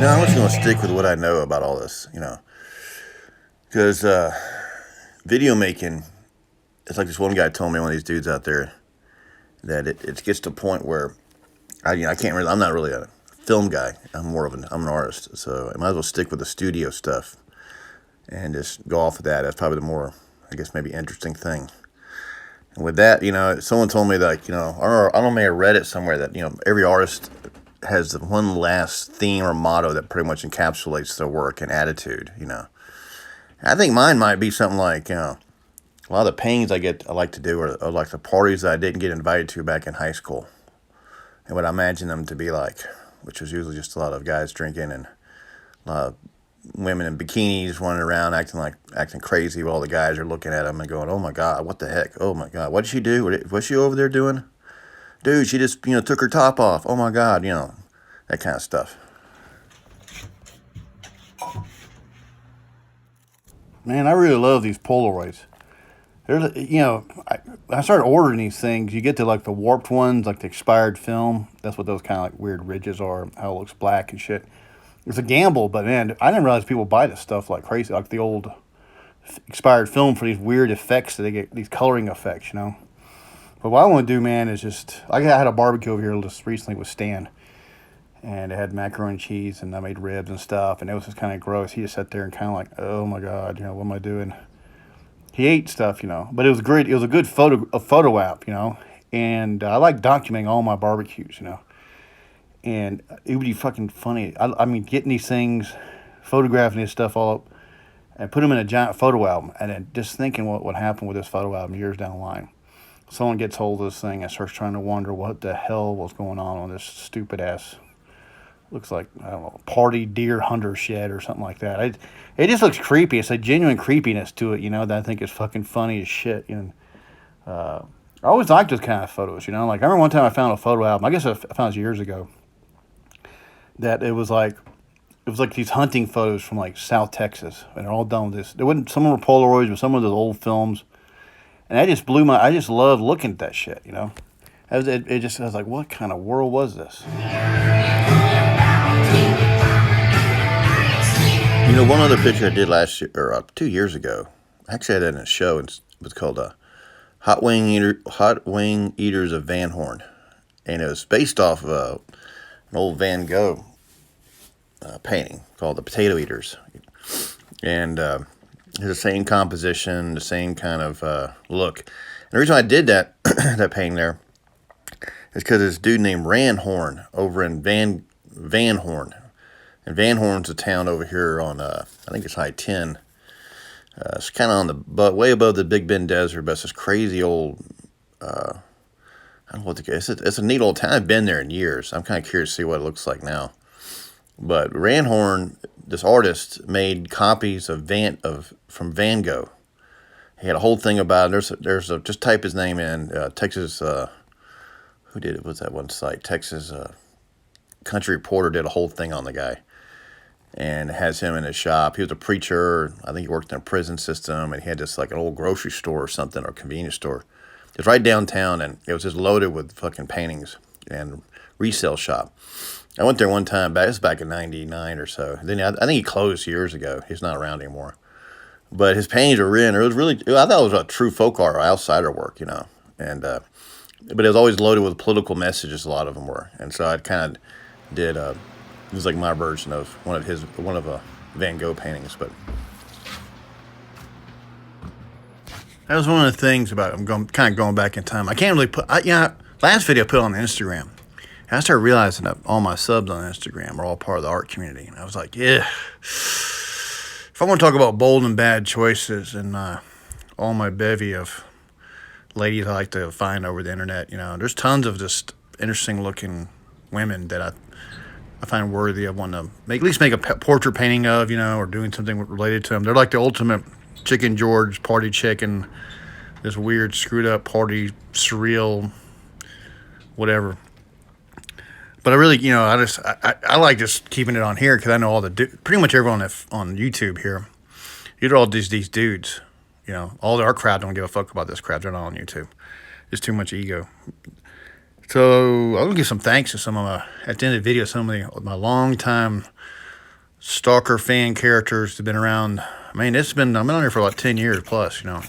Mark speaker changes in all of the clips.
Speaker 1: I'm just going to stick with what I know about all this, because video making, it's like this one guy told me, one of these dudes out there, that it gets to a point where I can't really, I'm not really a film guy. I'm an artist, so I might as well stick with the studio stuff and just go off of that. That's probably the more, I guess, maybe interesting thing. And with that, someone told me that, I don't know, I read it somewhere that, every artist has the one last theme or motto that pretty much encapsulates their work and attitude. I think mine might be something like, a lot of the paintings I like to do are like the parties that I didn't get invited to back in high school. And what I imagine them to be like, which was usually just a lot of guys drinking and a lot of women in bikinis running around acting crazy while the guys are looking at them and going, "Oh my God, what the heck? Oh my God, what did she do? What's she over there doing? Dude, she just, took her top off. Oh my God," that kind of stuff.
Speaker 2: Man, I really love these Polaroids. I started ordering these things. You get to like the warped ones, like the expired film. That's what those kind of like weird ridges are, how it looks black and shit. It's a gamble, but man, I didn't realize people buy this stuff like crazy, like the old expired film for these weird effects that they get, these coloring effects. But what I want to do, man, is just, I had a barbecue over here just recently with Stan, and it had macaroni and cheese, and I made ribs and stuff, and it was just kind of gross. He just sat there and kind of like, oh my God, what am I doing? He ate stuff, but it was great. It was a good photo app, and I like documenting all my barbecues. And it would be fucking funny. I mean, getting these things, photographing this stuff all up, and put them in a giant photo album, and then just thinking what would happen with this photo album years down the line. Someone gets hold of this thing and starts trying to wonder what the hell was going on this stupid ass, looks like, I don't know, party deer hunter shed or something like that. It just looks creepy. It's a genuine creepiness to it, that I think is fucking funny as shit. I always liked those kind of photos, Like, I remember one time I found a photo album, I guess I found this years ago, that it was like these hunting photos from like South Texas, and they're all done with this. There wasn't, some of them were Polaroids, but some of the old films, and I just loved looking at that shit. I was like, what kind of world was this?
Speaker 1: One other picture I did last year, or 2 years ago, actually I did in a show, and it was called Hot Wing Eaters of Van Horn, and it was based off of an old Van Gogh painting called The Potato Eaters, and it's the same composition, the same kind of look. And the reason I did that that painting there is because this dude named Ranhorn over in Van Horn, and Van Horn's a town over here on I think it's I-10. It's kind of on the way above the Big Bend Desert, but it's this crazy old. I don't know what to get. It's a neat old town. I've been there in years. I'm kind of curious to see what it looks like now. But Ranhorn, this artist, made copies of from Van Gogh. He had a whole thing about it. Just type his name in, Texas. Who did it? Was that one site? Texas Country Reporter did a whole thing on the guy, and it has him in his shop. He was a preacher. I think he worked in a prison system, and he had this like an old grocery store or something, or convenience store. It was right downtown, and it was just loaded with fucking paintings and resale shop. I went there one time, this was back in 99 or so. Then I think he closed years ago. He's not around anymore. But his paintings were in. It was really, I thought it was a true folk art or outsider work, And but it was always loaded with political messages, a lot of them were. And so I kind of did, it was like my version of one of Van Gogh paintings, but. That was one of the things about it. I'm kind of going back in time. I can't really last video I put on Instagram. And I started realizing that all my subs on Instagram are all part of the art community. And I was like, yeah. If I want to talk about bold and bad choices and all my bevy of ladies I like to find over the internet, there's tons of just interesting looking women that I find worthy of wanting to at least make a portrait painting of, or doing something related to them. They're like the ultimate Chicken George, party chicken, this weird, screwed up party, surreal, whatever. But I really, I like just keeping it on here because I know pretty much everyone on YouTube here. These are all these dudes, all our crowd don't give a fuck about this crowd. They're not on YouTube. It's too much ego. So I'm gonna give some thanks to at the end of the video, some of my long time
Speaker 2: stalker fan characters that have been around. I mean, I've been on here for like 10 years plus, you know.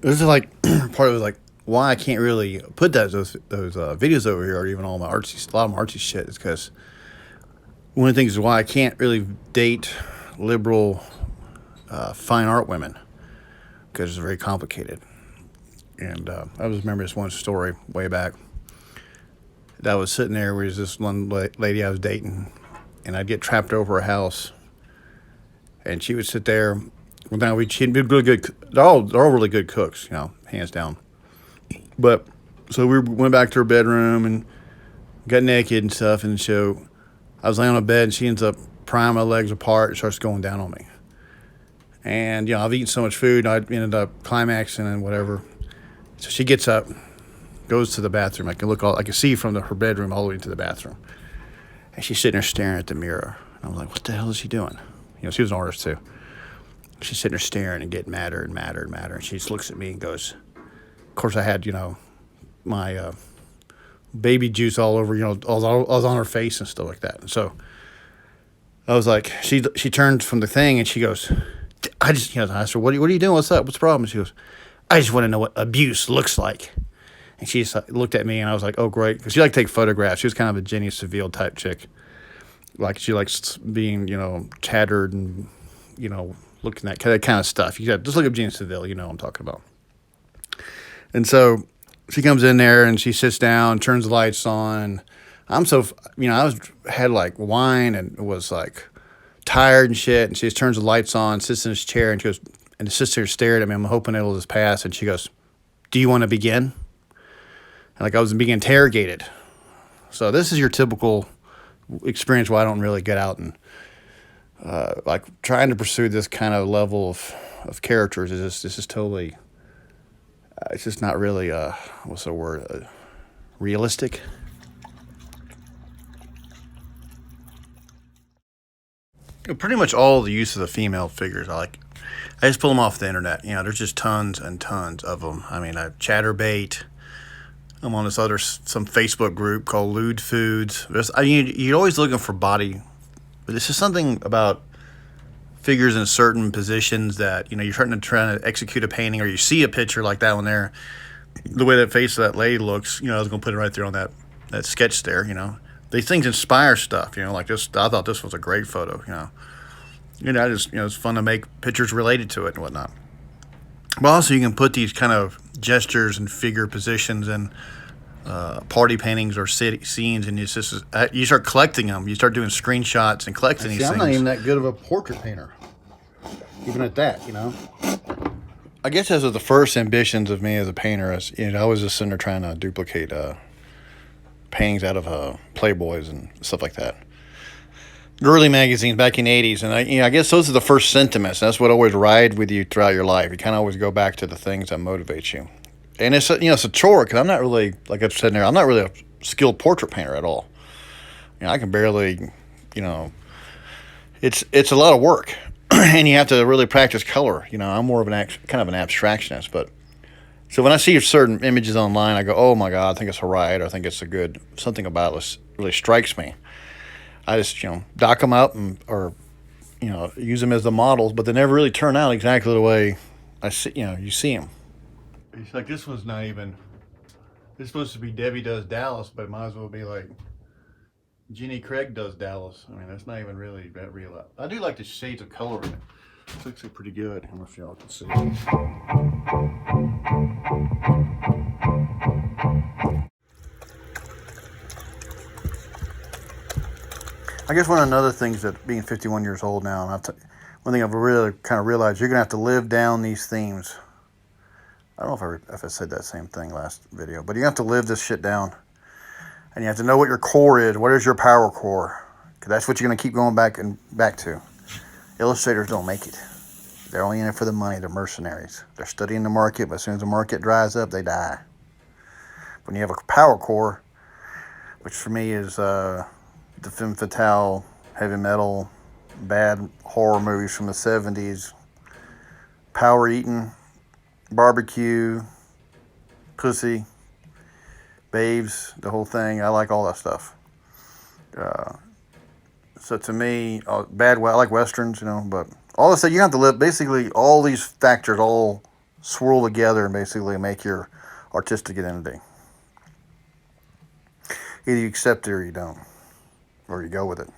Speaker 2: This is like part of it, like why I can't really put those videos over here, or even all my artsy, a lot of my artsy shit, is because one of the things is why I can't really date liberal fine art women, because it's very complicated. And I just remember this one story way back. That I was sitting there with this one lady I was dating, and I'd get trapped over her house, and she would sit there. Well, now she'd be really good. They're all really good cooks, you know, hands down. But so we went back to her bedroom and got naked and stuff, and so I was laying on a bed, and she ends up prying my legs apart and starts going down on me. And you know, I've eaten so much food, I ended up climaxing and whatever. So she gets up, goes to the bathroom. I can see from her bedroom all the way to the bathroom. And she's sitting there staring at the mirror. And I was like, what the hell is she doing? You know, she was an artist too. She's sitting there staring and getting madder and madder and madder. And she just looks at me and goes, of course I had, you know, my baby juice all over, you know, I was on her face and stuff like that. And so I was like, she turned from the thing and she goes, I asked her, what are you doing? What's up? What's the problem? And she goes, I just want to know what abuse looks like. And she just looked at me, and I was like, oh, great. Because she liked to take photographs. She was kind of a Jenny Seville type chick. Like, she likes being, you know, tattered and, you know, looking at that kind of stuff. You got just look up Jenny Seville. You know what I'm talking about. And so she comes in there, and she sits down, turns the lights on. I'm so, you know, had like wine and was like tired and shit. And she just turns the lights on, sits in his chair, and she goes, and sits there staring at me. I'm hoping it'll just pass. And she goes, do you want to begin? And like I was being interrogated. So this is your typical experience where I don't really get out and like trying to pursue this kind of level of characters is this is totally it's just not really what's the word, realistic. Pretty much all the use of the female figures I just pull them off the internet. You know, there's just tons and tons of them. I mean, Chatterbait. I'm on some Facebook group called Lewd Foods. You're always looking for body, but this is something about figures in certain positions that, you know, you're trying to execute a painting, or you see a picture like that one there, the way that face of that lady looks. You know, I was gonna put it right there on that sketch there. You know, these things inspire stuff. You know, like this. I thought this was a great photo. It's fun to make pictures related to it and whatnot. But also, you can put these kind of gestures and figure positions in party paintings or scenes, and you start collecting them. You start doing screenshots and collecting these things. I'm not even that good of a portrait painter, even at that. You know, I guess those are the first ambitions of me as a painter. I was just sitting there trying to duplicate paintings out of Playboys and stuff like that. Early magazines back in the 80s, and I guess those are the first sentiments. That's what always ride with you throughout your life. You kind of always go back to the things that motivate you. And it's a chore, because I'm not really, like I've said there, I'm not really a skilled portrait painter at all. You know, I can barely, you know, it's a lot of work, and you have to really practice color. You know, I'm more of kind of an abstractionist, but so when I see certain images online, I go, oh my God, I think it's a riot, or I think it's something about it really strikes me. I just, you know, dock them up or, you know, use them as the models, but they never really turn out exactly the way you see them. It's like this one's not even, it's supposed to be Debbie Does Dallas, but it might as well be like Jenny Craig Does Dallas. I mean, that's not even really that real. I do like the shades of color in it. It's actually pretty good. I don't know if y'all can see. I guess one of the other things that being 51 years old now, and one thing I've really kind of realized, you're going to have to live down these themes. I don't know if I said that same thing last video, but you have to live this shit down. And you have to know what your core is. What is your power core? Because that's what you're going to keep going back to. Illustrators don't make it. They're only in it for the money. They're mercenaries. They're studying the market, but as soon as the market dries up, they die. When you have a power core, which for me is the femme fatale, heavy metal, bad horror movies from the 70s, power eating, barbecue, pussy, babes, the whole thing. I like all that stuff. So to me, I like westerns, but all of a sudden you have to live. Basically, all these factors all swirl together and basically make your artistic identity. Either you accept it or you don't, or you go with it.